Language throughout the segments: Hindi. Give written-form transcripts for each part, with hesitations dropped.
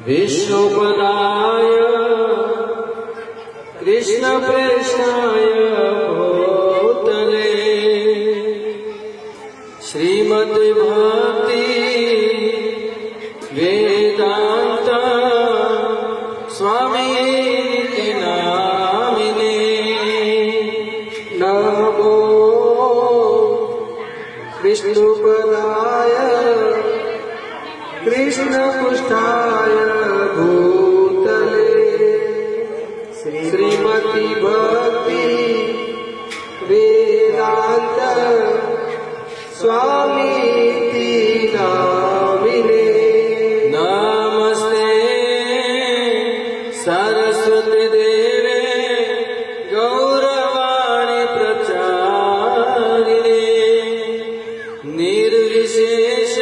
विष्णुपदाय कृष्णप्रेष्ठाय भूतले श्रीमद् भक्ति वेदांत स्वामी नामिने नमो विष्णुपदाय कृष्णपुष्ठाय भूतले श्रीमति भक्ति वेदांत स्वामी नामिने नमस्ते सरस्वती देवे गौरवाणी प्रचारिणे निर्विशेष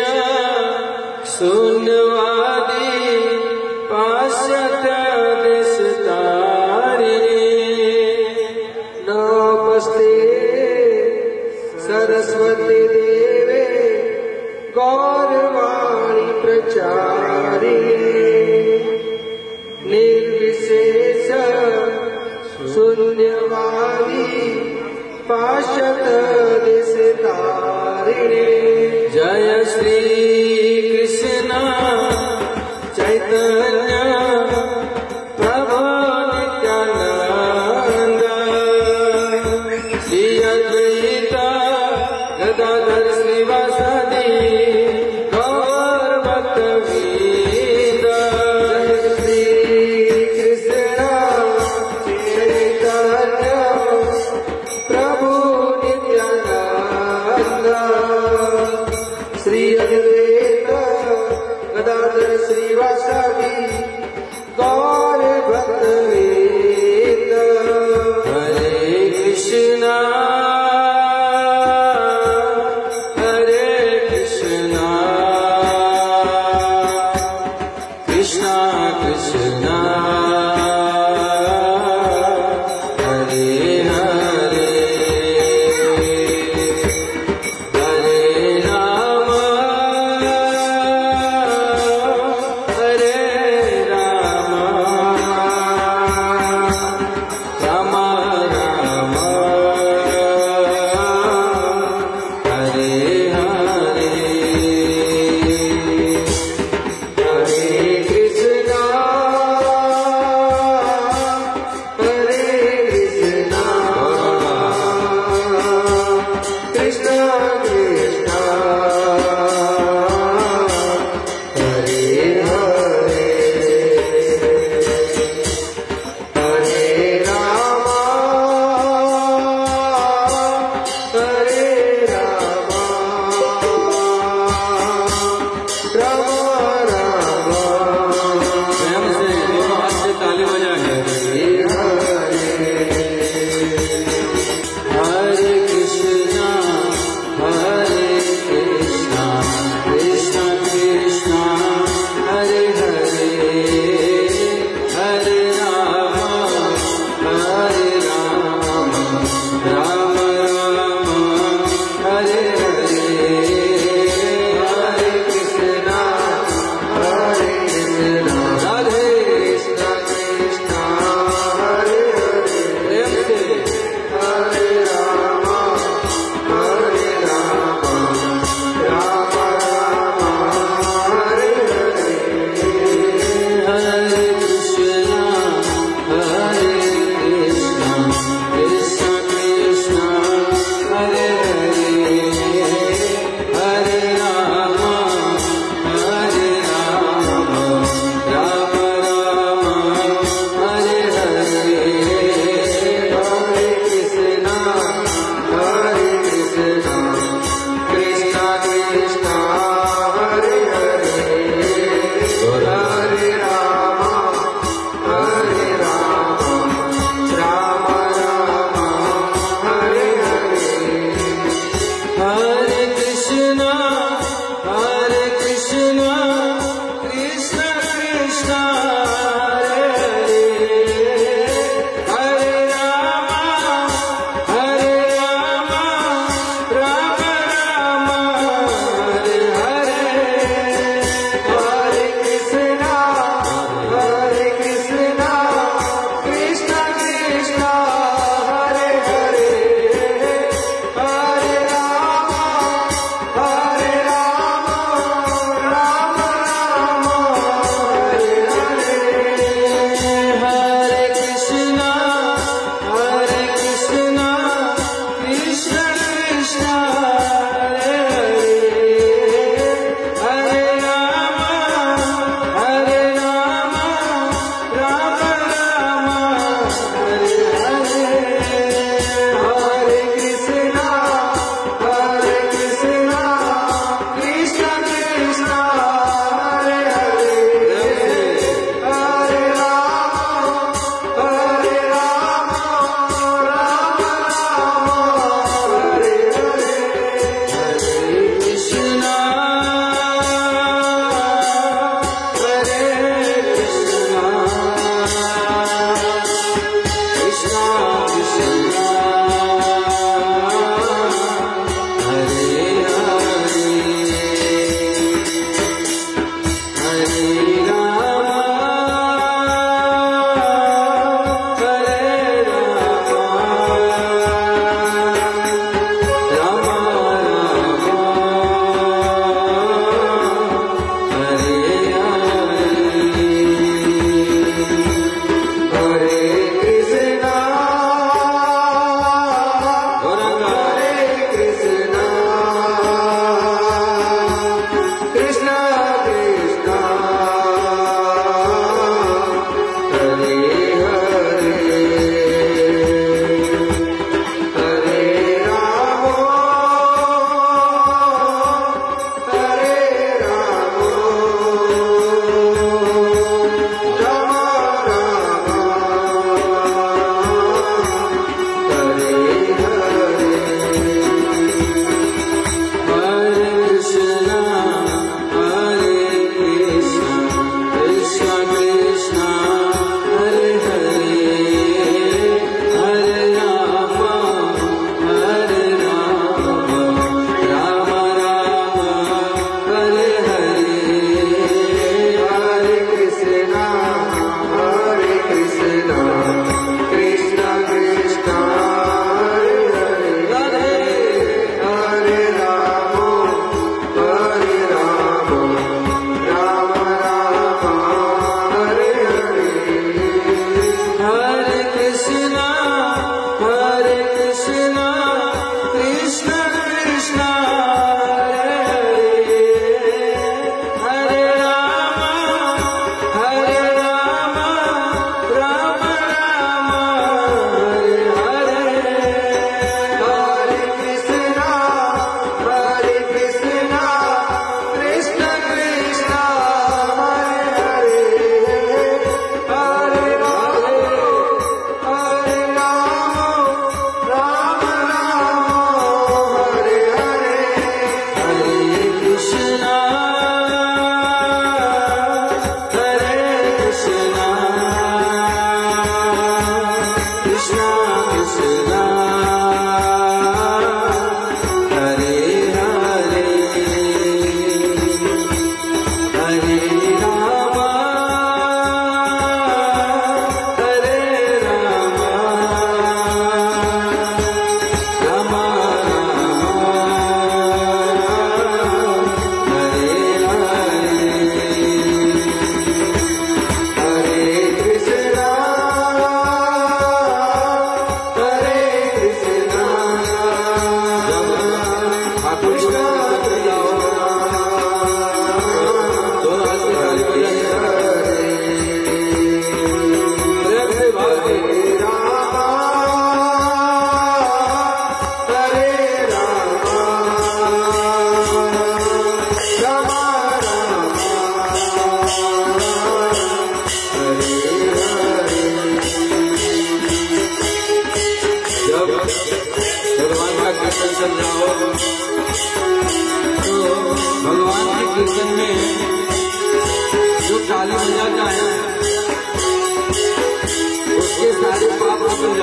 शून्यवादी पाश्चात्य देशतारिणे नमस्ते सरस्वती देवे गौरवाणी प्रचारिणे निर्विशेष शून्यवादी पाश्चात्य देशतारिणे जय श्री कृष्ण चैतन्य प्रभु नित्यानंद श्री अद्वैत गदाधर श्रीवासादि गौर भक्तवृंद जय श्री कृष्ण चैतन्य प्रभु नित्यानंद श्री अद्वैत गदाधर श्रीवासादि गौर भक्तवृंद हरे कृष्णा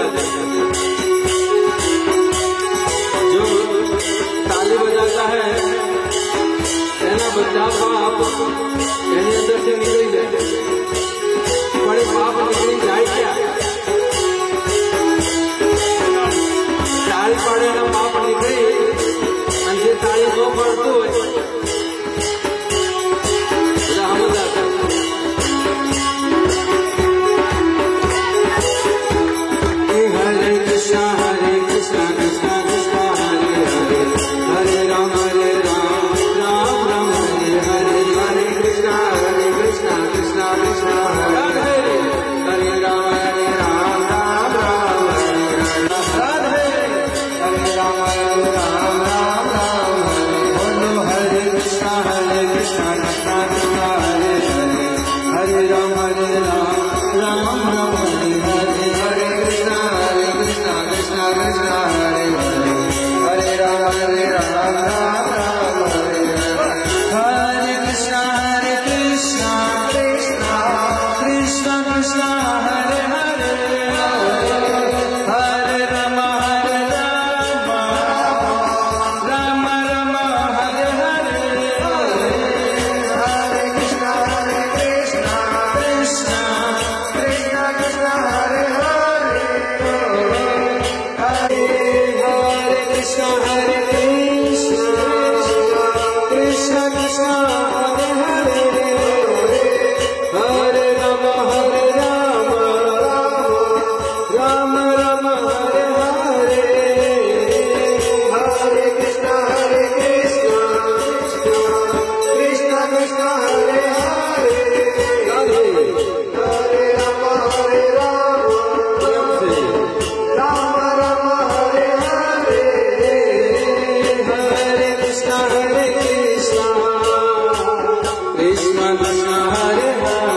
जाता है। जो ताली बजाता है एना बच्चा बाप एनी अंदर से निकली जाए बड़े पाप निकली जाए क्या ताली पाड़े ना पाप निकली अंजे ताली को पड़तो है બધા हम जाता है। हरे कृष्णा कृष्णा कृष्णा हरे हरे हरे राम राम राम हरे हरे हरे कृष्णा कृष्णा कृष्णा हरे हरे हरे राम राम राम हरे हरे राम राम बोलो हरे कृष्णा कृष्णा कृष्णा हरे हरे हरे राम राम राम हरे हरे हरे कृष्णा कृष्णा कृष्णा हरे हरे हरे राम राम हरे हरे कृष्णा कृष्णा कृष्णा कृष्णा हरे हरे हरे राम राम राम हरे हरे हरे कृष्णा कृष्णा कृष्णा कृष्णा हरे हरे हरे कृष्णा कृष्णा कृष्णा हरे हरे हरे राम राम राम हरे हरे हरे कृष्णा कृष्णा कृष्णा हरे हरे हरे राम राम हरे हरे हरे कृष्णा कृष्णा कृष्णा हरे हरे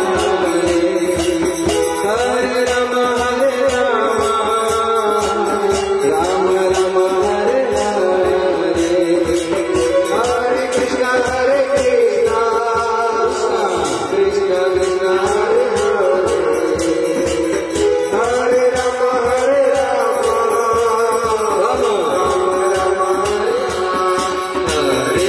हरे राम राम हरे हरे हरे कृष्णा कृष्णा कृष्णा हरे हरे हरे राम राम राम हरे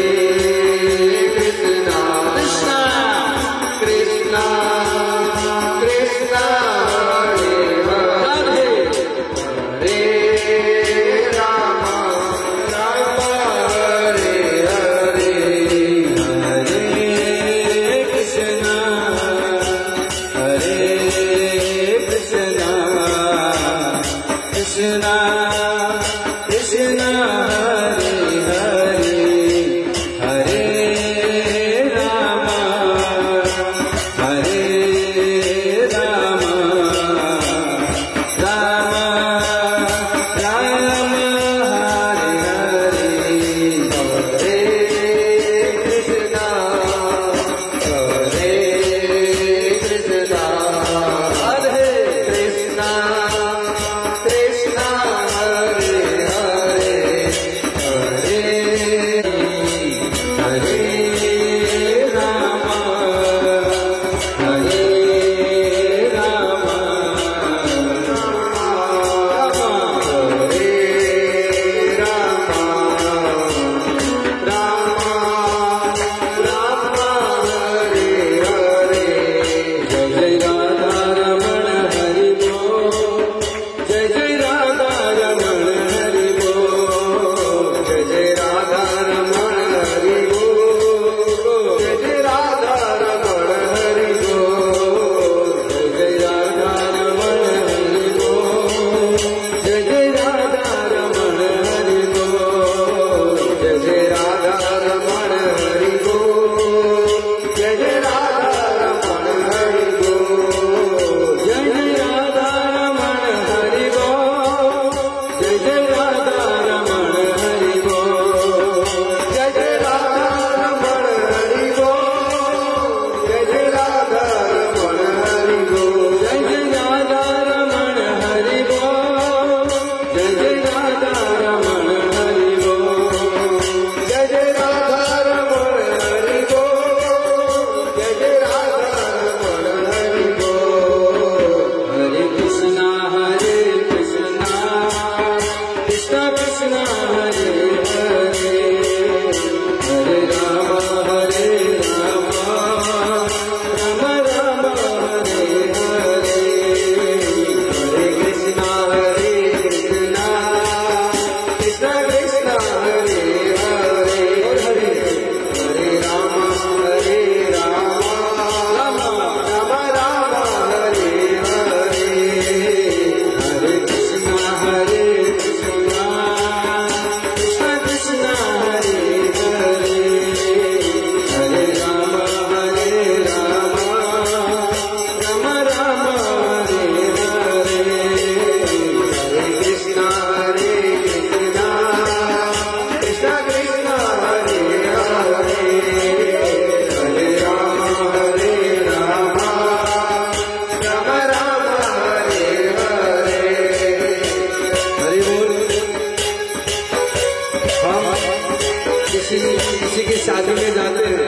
किसी की शादी में जाते हैं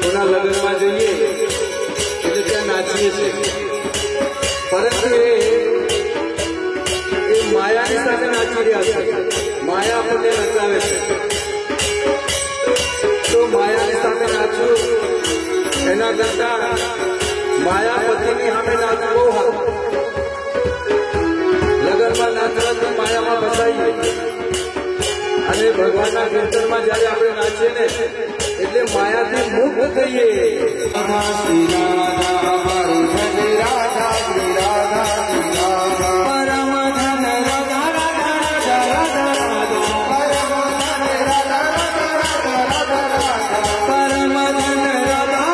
कोना लगन में जाइए એટલે ત્યાં નાચીએ છીએ પરંતુ એ માયાની સાથે નાચી રહ્યા છે માયા આપણને નચાવે છે તો માયાની સાથે નાચવું એના કરતા માયાપતિની સામે નાચવું બહુ સારું લગનમાં નાચવાથી માયામાં ફસાઈએ અને ભગવાનના કીર્તનમાં જ્યારે આપણે નાચીએ ને એટલે માયાથી મુક્ત થઈએ રાધા શ્રી રાધા મારું ધન રાધા શ્રી રાધા શ્રી રાધા પરમ ધન રાધા રાધા રાધા રાધા પરમ ધન રાધા રાધા રાધા રાધા પરમ ધન રાધા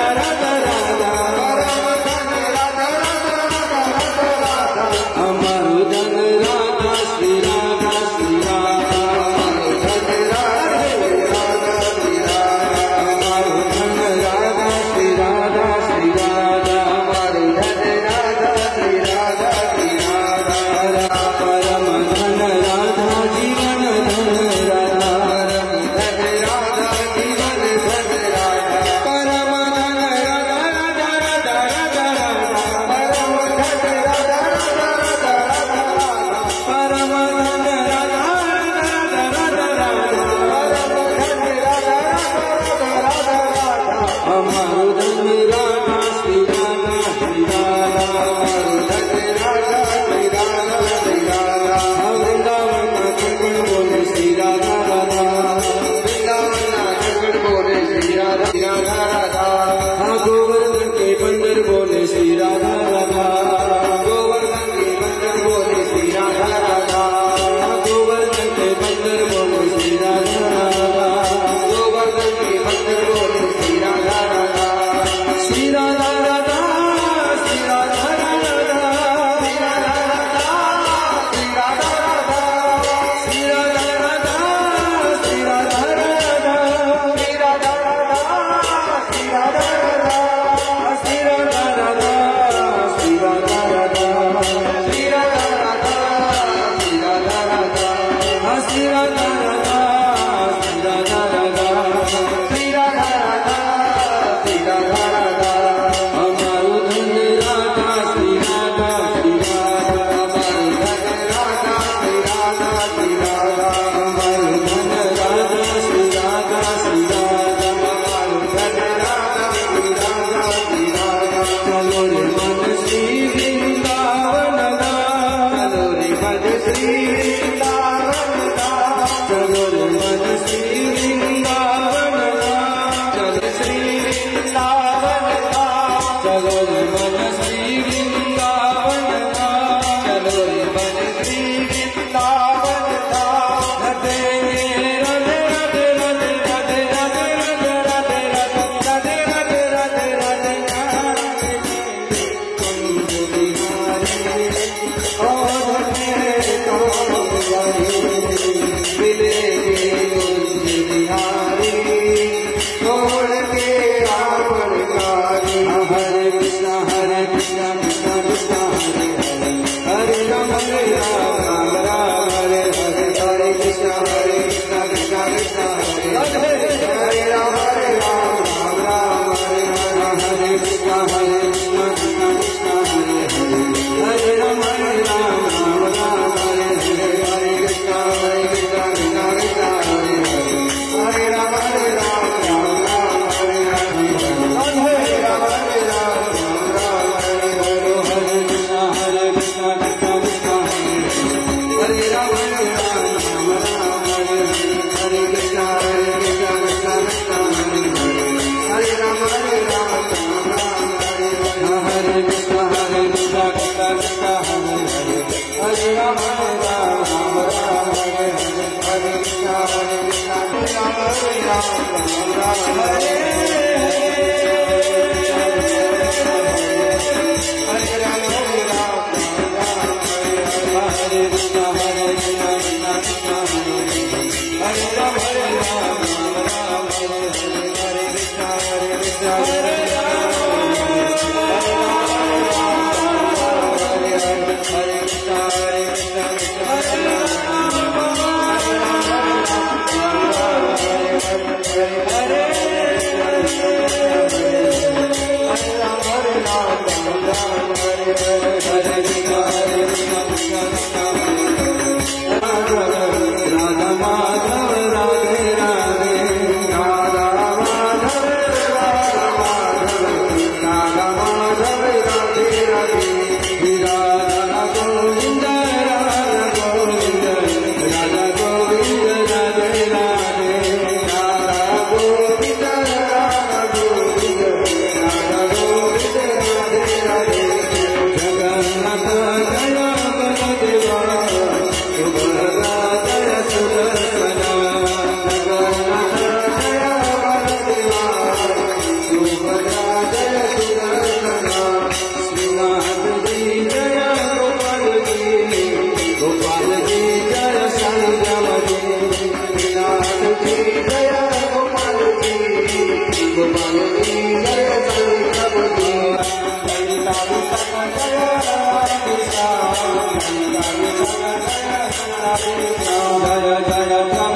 રાધા રાધા રાધા પરમ ધન રાધા રાધા રાધા અમારું ધન રાધા શ્રી રાધા શ્રી રાધા Hare जय जय